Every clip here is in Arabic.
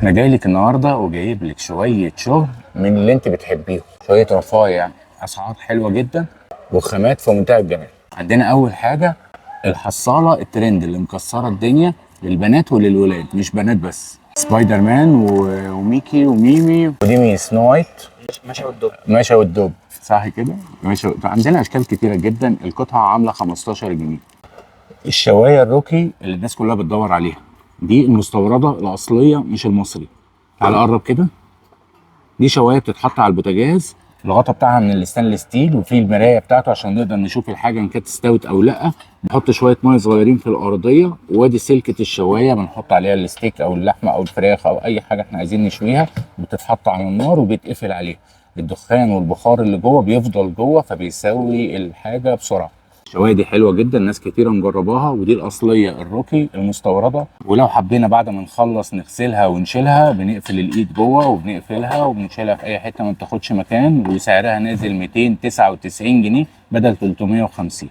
انا جاي لك النهارده وجايب لك شويه شغل من اللي انت بتحبيهم، شويه رفاهيه يعني. اسعار حلوه جدا وخامات في منتهى الجمال. عندنا اول حاجه الحصاله الترند اللي مكسره الدنيا للبنات وللولاد، مش بنات بس. سبايدر مان وميكي وميمي وديمي سنو وايت. ماشي والدب صح كده. ماشي. عندنا اشكال كتيره جدا. القطعه عامله 15 جنيه. الشوايه الروكي اللي الناس كلها بتدور عليها دي المستورده الاصليه مش المصري. تعال قرب كده. دي شوايه بتتحط على البوتاجاز، الغطا بتاعها من الستانلس ستيل وفي المرايه بتاعته عشان نقدر نشوف الحاجه ان كانت استوت او لا. نحط شويه ميه صغيرين في الارضيه، وادي سلكه الشوايه بنحط عليها الستيك او اللحمه او الفراخ او اي حاجه احنا عايزين نشويها. بتتحط على النار وبيتقفل عليها. الدخان والبخار اللي جوه بيفضل جوه فبيسوي الحاجه بسرعه. الشوايه دي حلوه جدا، ناس كتيره مجرباها، ودي الاصليه الروكي المستورده. ولو حبينا بعد ما نخلص نغسلها ونشيلها بنقفل الايد جوه وبنقفلها وبنشيلها في اي حته ما بتاخدش مكان، وسعرها نازل 299 جنيه بدل 350.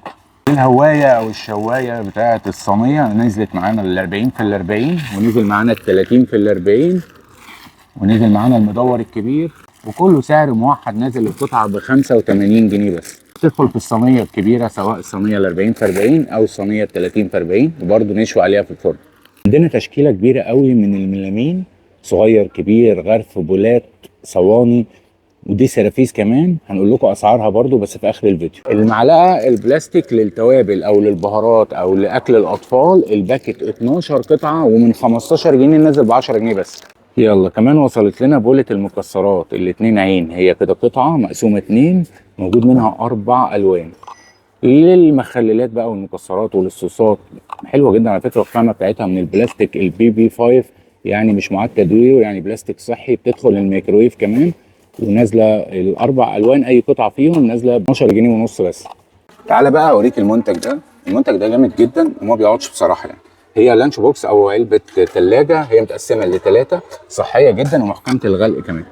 الهوايه او الشوايه بتاعه الصينيه نزلت معانا ال 40 في ال 40، ونزل معانا ال 30 في ال 40، ونزل معانا المدور الكبير، وكله سعر موحد نازل القطعه ب 85 جنيه بس. تدخل في الصينيه الكبيره سواء الصينيه ال 40 في 40 او الصينيه ال 30 في 40، وبرده نشوي عليها في الفرن. عندنا تشكيله كبيره قوي من الميلامين، صغير كبير غرف بولات صواني، ودي سرافيس كمان هنقول لكم اسعارها برده بس في اخر الفيديو. المعلقه البلاستيك للتوابل او للبهارات او لاكل الاطفال، الباكت 12 قطعه ومن 15 جنيه نازل ب 10 جنيه بس. يلا كمان وصلت لنا بولة المكسرات الاتنين عين، هي كده قطعة مقسومة اتنين، موجود منها 4 ألوان. للمخللات بقى والمكسرات وللصوصات، حلوة جدا على فكرة. الخامة بتاعتها من البلاستيك البي بي 5، يعني مش معاد تدوير، يعني بلاستيك صحي، بتدخل الميكرويف كمان. ونازلة ال4 ألوان أي قطعة فيهم نازلة ب 12 جنيه ونص بس. تعالى بقى أوريك المنتج ده. المنتج ده جامد جدا وما بيقعدش بصراحة يعني. هي لانش بوكس او علبه ثلاجه، هي متقسمه ل3، صحيه جدا ومحكمه الغلق كمان.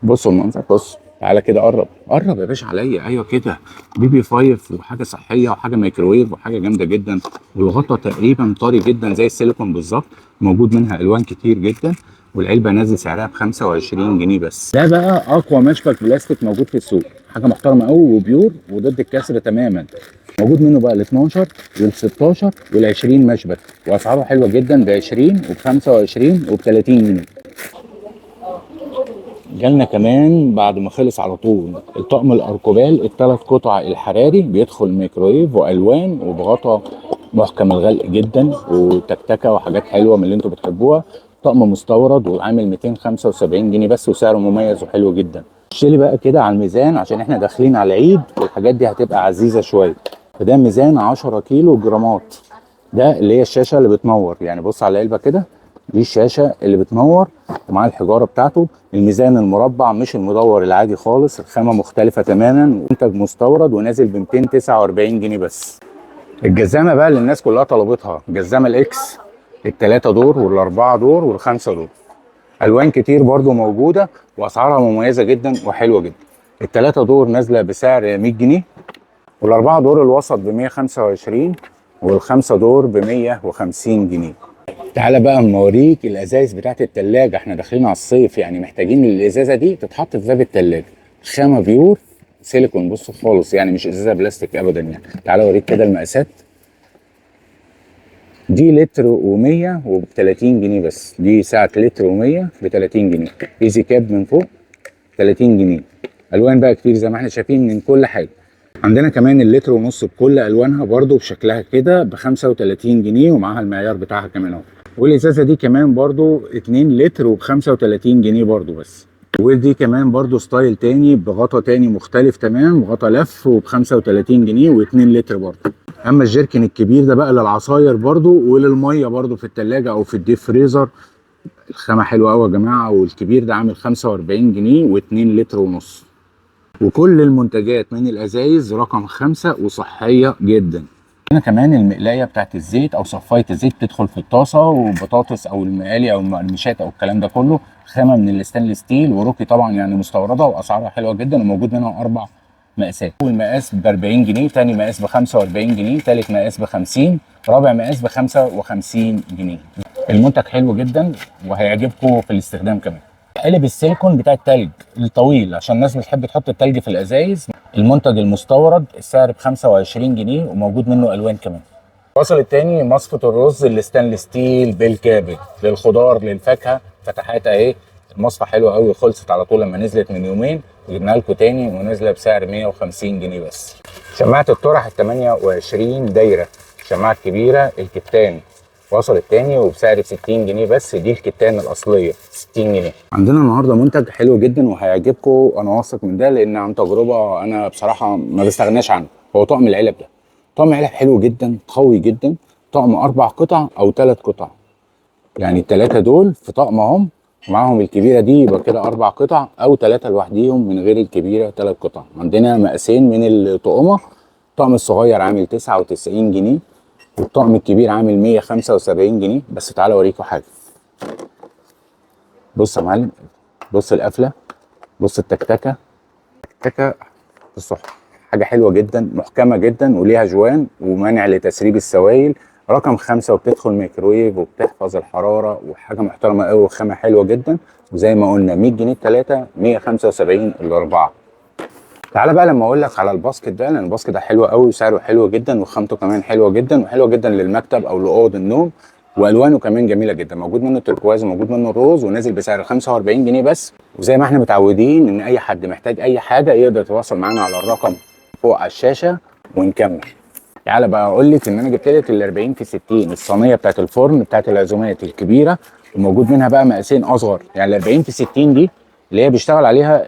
بصوا المنظر، بص تعالى كده قرب قرب يا باشا عليا. ايوه كده، بي بي 5 وحاجه صحيه وحاجه ميكروويف وحاجه جامده جدا. والغطا تقريبا طري جدا زي السيليكون بالظبط، موجود منها الوان كتير جدا. والعلبه نازل سعرها ب 25 جنيه بس. ده بقى اقوى مشبك بلاستيك موجود في السوق، حاجه محترمه قوي وبيور وضد الكسر تماما. موجود منه بقى ال 12 وال 16 وال 20 مشبك، واسعاره حلوه جدا ب 20 وب 25 وب 30 جنيه. جالنا كمان بعد ما خلص على طول الطقم الاركوبال ال3 قطع الحراري، بيدخل ميكرويف والوان وبغطا محكم الغلق جدا وتكتكه وحاجات حلوه من اللي انتوا بتحبوها. طقم مستورد وعامل 275 جنيه بس، وسعره مميز وحلو جدا. شيلي بقى كده على الميزان عشان احنا داخلين على العيد والحاجات دي هتبقى عزيزه شويه. فده ميزان 10 كيلو جرامات. ده اللي هي الشاشه اللي بتنور، يعني بص على العلبه كده، دي الشاشه اللي بتنور ومع الحجاره بتاعته. الميزان المربع مش المدور العادي خالص، الخامه مختلفه تماما، منتج مستورد ونازل ب 249 جنيه بس. الجزامه بقى اللي الناس كلها طلبتها، جزامه الاكس، ال3 دور وال4 دور وال5 دور. الوان كتير برضو موجوده واسعارها مميزه جدا وحلوه جدا. ال3 دور نازله بسعر 100 جنيه، وال4 دور الوسط ب 125، وال5 دور ب 150 جنيه. تعالى بقى نوريك الازايز بتاعت التلاجة. احنا داخلين على الصيف، يعني محتاجين الازازه دي تتحط في باب التلاجة. خامه بيور سيليكون، بص خالص، يعني مش ازازه بلاستيك ابدا يعني. تعالى اوريك كده المقاسات. دي لتر و100 وب 30 جنيه بس. دي ساعه لتر و100 ب 30 جنيه. ايزي كاب من فوق 30 جنيه. الوان بقى كتير زي ما احنا شايفين من كل حاجه. عندنا كمان اللتر ونص بكل الوانها برضو بشكلها كده ب 35 جنيه، ومعاها المعيار بتاعها كمان اهو. والازازه دي كمان برضو 2 لتر وب 35 جنيه برضو بس. ودي كمان برضو ستايل تاني بغطا تاني مختلف تمام، غطا لف وب 35 جنيه و2 لتر برضو. اما الجيركن الكبير ده بقى للعصاير برضو وللميه برضو في التلاجة او في الديب فريزر. الخامه حلوه قوي يا جماعه. والكبير ده عامل 45 جنيه و2 لتر ونص. وكل المنتجات من الازايز رقم 5 وصحيه جدا. هنا كمان المقلايه بتاعت الزيت او صفايه الزيت بتدخل في الطاسه وبطاطس او المقالي او المقرمشات او الكلام ده كله. خامه من الستانلس ستيل وروكي طبعا، يعني مستورده واسعارها حلوه جدا، وموجود منها 4 مقاسات. اول مقاس ب 40 جنيه، ثاني مقاس ب 45 جنيه، ثالث مقاس ب 50، رابع مقاس ب 55 جنيه. المنتج حلو جدا وهيعجبكم في الاستخدام كمان. قالب السيليكون بتاع التلج الطويل عشان الناس بتحب تحط التلج في الازايز. المنتج المستورد السعر ب 25 جنيه وموجود منه الوان كمان. الفصل التاني مصفة الرز الستانلس ستيل بالكابل للخضار للفاكهه، فتحات اهي. المصفى حلوه قوي، خلصت على طول لما نزلت من يومين وجبناها لكم تاني ونازله بسعر 150 جنيه بس. شماعه الطرح ال 28 دايره، الشماعه الكبيره الكتان وصلت تاني وبسعر 60 جنيه بس. دي الكتان الاصليه 60 جنيه. عندنا النهارده منتج حلو جدا وهيعجبكم، انا واثق من ده لان عن تجربه انا بصراحه ما بستغناش عنه. هو طقم العلب ده، طقم علب حلو جدا قوي جدا، طقم 4 قطع او 3 قطع، يعني الثلاثه دول في طقم اهم، معاهم الكبيره دي يبقى كده 4 قطع او 3 لوحديهم من غير الكبيره 3 قطع. عندنا مقاسين من الطقمه، الطقم الصغير عامل 99 جنيه والطقم الكبير عامل 175 جنيه. بس تعالى اوريكم حاجه. بص يا معلم، بص القفله، بص التكتكه، تكتكه في الصحف، حاجه حلوه جدا محكمه جدا وليها جوان ومانع لتسريب السوائل. رقم 5 وبتدخل ميكرويف وبتحفظ الحراره وحاجه محترمه قوي وخامه حلوه جدا. وزي ما قلنا 100 جنيه الثلاثه، 175 الاربعه. تعالى بقى لما اقول لك على الباسكت ده، لان الباسكت ده حلو قوي وسعره حلو جدا وخامته كمان حلوه جدا وحلوه جدا للمكتب او لاوض النوم، والوانه كمان جميله جدا. موجود منه التركواز وموجود منه الروز ونازل بسعر 45 جنيه بس. وزي ما احنا متعودين ان اي حد محتاج اي حاجه يقدر يتواصل معانا على الرقم فوق على الشاشه ونكمل. تعالى بقى اقول لك ان انا جبت لك ال 40 في 60 الصينيه بتاعت الفرن بتاعت العزومات الكبيره، وموجود منها بقى مقاسين اصغر. يعني ال 40 في 60 دي اللي هي بيشتغل عليها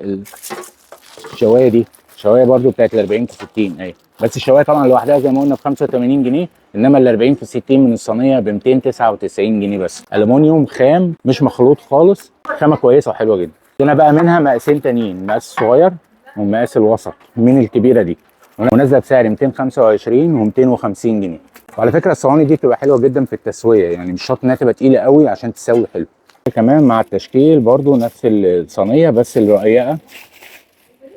الشوايه دي، الشوايه برده بتاعت ال 40 في 60 اهي. بس الشوايه طبعا لوحدها زي ما قلنا ب 85 جنيه، انما ال 40 في 60 من الصينيه ب 299 جنيه بس. الومنيوم خام مش مخلوط خالص، خامه كويسه وحلوه جدا. هنا بقى منها مقاسين تانيين، المقاس الصغير والمقاس الوسط من الكبيره دي، ونازله بسعر 225 و250 جنيه. وعلى فكره الصواني دي بتبقى حلوه جدا في التسويه، يعني مش شرط انها تبقى تقيله قوي عشان تسوي حلو. كمان مع التشكيل برده نفس الصينيه بس الرقيقه،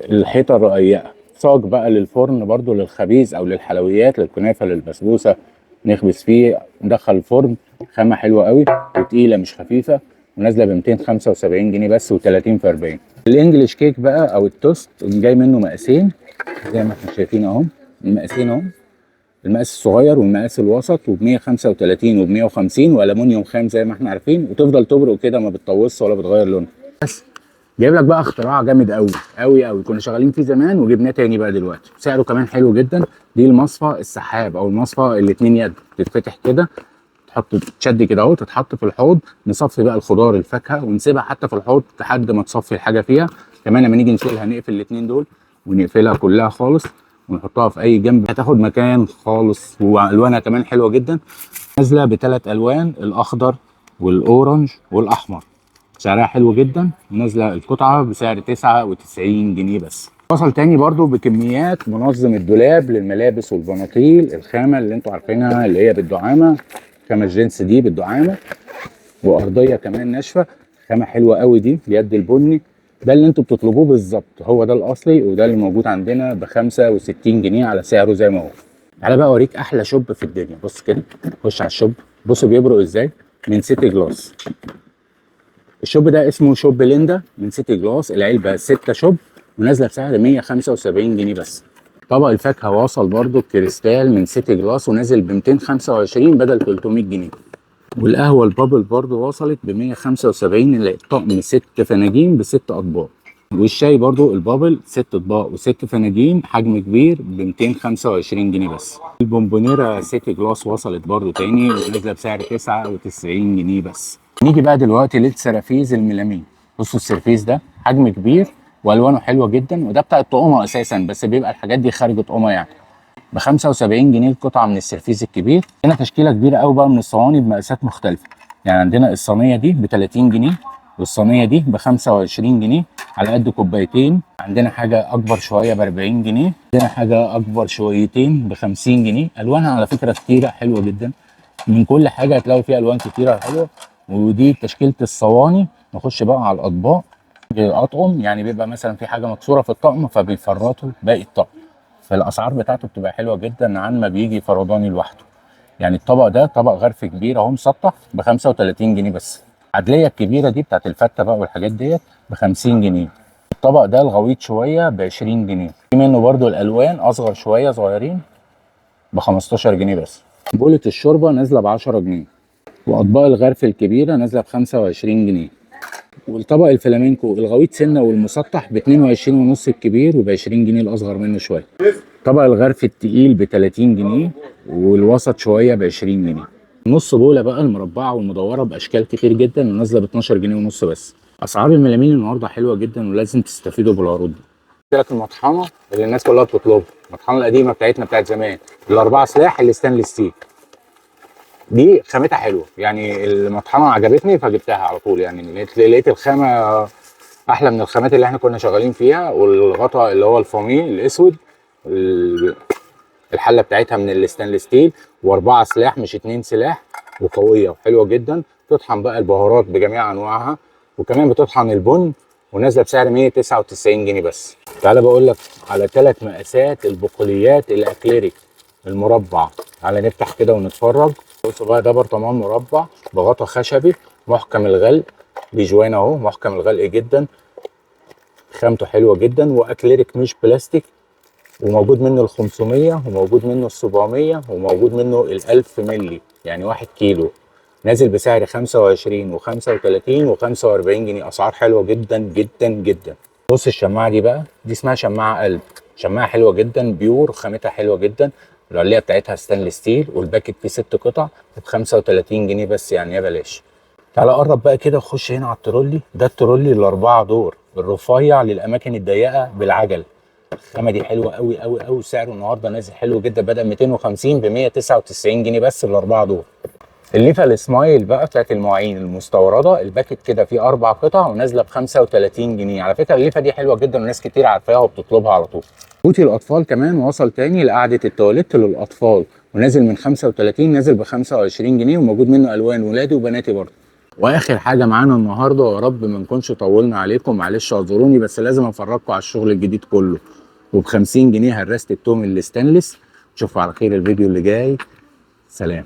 الحيطه الرقيقه. صاج بقى للفرن برده للخبيز او للحلويات للكنافه للبسبوسه، نخبز فيه ندخل الفرن. خامه حلوه قوي وتقيله مش خفيفه، ونازله ب 275 جنيه بس و30 في 40. الانجليش كيك بقى او التوست جاي منه مقاسين زي ما احنا شايفين اهم، المقاسين اهم، المقاس الصغير والمقاس الوسط وب 135 وب 150 والومنيوم خام زي ما احنا عارفين، وتفضل تبرق كده ما بتطوصش ولا بتغير لونها. بس جايب لك بقى اختراع جامد قوي قوي قوي، كنا شغالين فيه زمان وجبناه تاني بقى دلوقتي، سعره كمان حلو جدا. دي المصفى السحاب او المصفى الاتنين يد، تتفتح كده تحط تشد كده اهو، تتحط في الحوض، نصفي بقى الخضار الفاكهه ونسيبها حتى في الحوض لحد ما تصفي الحاجه فيها. كمان لما نيجي نشيلها نقفل الاتنين دول ونقفلها كلها خالص ونحطها في اي جنب، هتاخد مكان خالص. والوانها كمان حلوه جدا، نازله بثلاث الوان، الاخضر والاورنج والاحمر. سعرها حلو جدا، نازله القطعه بسعر 99 جنيه بس. فصل تاني برضو بكميات منظم الدولاب للملابس والبناطيل، الخامه اللي انتوا عارفينها اللي هي بالدعامه، خامه الجنس دي بالدعامه، وارضيه كمان ناشفه، خامه حلوه قوي دي اليد البني. ده اللي انتوا بتطلبوه بالظبط، هو ده الاصلي وده اللي موجود عندنا ب 65 جنيه على سعره زي ما هو. تعالى بقى اوريك احلى شوب في الدنيا. بص كده، خش على الشوب، بص بيبرق ازاي من سيتي جلاس. الشوب ده اسمه شوب ليندا من سيتي جلاس، العلبه 6 شوب ونازله بسعر 175 جنيه بس. طبق الفاكهه واصل برده كريستال من سيتي جلاس ونازل ب 225 بدل 300 جنيه. والقهوه البابل برده وصلت ب 175، اللي طقم 6 فناجين ب6 اطباق. والشاي برده البابل 6 اطباق و6 فناجين حجم كبير ب 225 جنيه بس. البونبونيرا سيتي جلاس وصلت برده تاني ونازله بسعر 99 جنيه بس. نيجي بقى دلوقتي للسرافيز الميلامين. بصوا السرفيس ده حجم كبير والوانه حلوه جدا، وده بتاع الطقمه اساسا بس بيبقى الحاجات دي خارج طقمه يعني. ب 75 جنيه القطعه من السرفيس الكبير. هنا تشكيله كبيره قوي بقى من الصواني بمقاسات مختلفه، يعني عندنا الصينيه دي ب 30 جنيه والصينيه دي ب 25 جنيه على قد كوبايتين. عندنا حاجه اكبر شويه ب 40 جنيه، عندنا حاجه اكبر شويتين ب 50 جنيه. الوانها على فكره كتيره حلوه جدا، من كل حاجه هتلاقوا فيها الوان كتيره حلوه. ودي تشكيله الصواني. نخش بقى على الاطباق، اطقم يعني بيبقى مثلا في حاجه مكسوره في الطقم فبيفرطوا باقي الطقم، فالاسعار بتاعته بتبقى حلوه جدا عن ما بيجي فرداني لوحده. يعني الطبق ده طبق غرف كبير اهو مسطح ب 35 جنيه بس. العدليه الكبيره دي بتاعت الفته بقى والحاجات ديت ب 50 جنيه. الطبق ده الغويط شويه ب 20 جنيه. في منه برده الالوان اصغر شويه صغيرين ب 15 جنيه بس. بولة الشوربه نازله ب 10 جنيه. واطباق الغرف الكبيره نازله ب 25 جنيه. والطبق الفلامينكو الغويط سنه والمسطح ب 22 ونص الكبير وب 20 جنيه الاصغر منه شويه. طبق الغرف التقيل ب 30 جنيه والوسط شويه ب 20 جنيه. نص بوله بقى المربعه والمدوره باشكال كتير جدا ونازله ب 12 جنيه ونص بس. اسعار الملامين النهارده حلوه جدا ولازم تستفيدوا بالعروض دي. قلت لك المطحنه اللي الناس كلها بتطلبها، المطحنه القديمه بتاعتنا بتاعت زمان، الاربعه سلاح الستانلس ستيل. دي خامتها حلوه، يعني المطحنه عجبتني فجبتها على طول، يعني لقيت الخامه احلى من الخامات اللي احنا كنا شغالين فيها. والغطا اللي هو الفوميه الاسود، الحله بتاعتها من الستانلس ستيل، واربعه سلاح مش اتنين سلاح، وقويه وحلوه جدا. تطحن بقى البهارات بجميع انواعها، وكمان بتطحن البن، ونازله بسعر 199 جنيه بس. تعالى بقول لك على 3 مقاسات البقوليات الاكليريك المربع. تعالى نفتح كده ونتفرج. بصوا بقى، ده برطمان مربع بغطا خشبي محكم الغلق، بجوان اهو محكم الغلق جدا، خامته حلوه جدا، واكليريك مش بلاستيك. وموجود منه ال 500 وموجود منه ال 700 وموجود منه ال 1000 مللي، يعني 1 كيلو. نازل بسعر 25 و35 و45 جنيه. اسعار حلوه جدا جدا جدا. بص الشماعه دي بقى، دي اسمها شماعه قلب. شماعه حلوه جدا بيور، خامتها حلوه جدا. العليه بتاعتها ستانلس ستيل، والباكت فيه 6 قطع ب 35 جنيه بس، يعني يا بلاش. تعالى قرب بقى كده وخش هنا على الترولي. ده الترولي الاربعه دور الرفيع للاماكن الضيقه بالعجل. الخامه دي حلوه قوي قوي قوي. سعره النهارده نازل حلو جدا، بدأ 250 ب 199 جنيه بس الاربعه دول. الليفه السمايل بقى بتاعت المواعين المستورده، الباكت كده فيه 4 قطع ونازله ب 35 جنيه. على فكره الليفه دي حلوه جدا وناس كتير عارفاها وبتطلبها على طول. بوتي الاطفال كمان وصل تاني لقعده التواليت للاطفال، ونازل من 35 نازل ب 25 جنيه، وموجود منه الوان ولادي وبناتي برضه. واخر حاجه معانا النهارده، ويا رب ما نكونش طولنا عليكم، معلش اعذروني، بس لازم افرجكم على الشغل الجديد كله. وب 50 جنيه هرست التوم الستانلس. نشوفكم على خير الفيديو اللي جاي. سلام.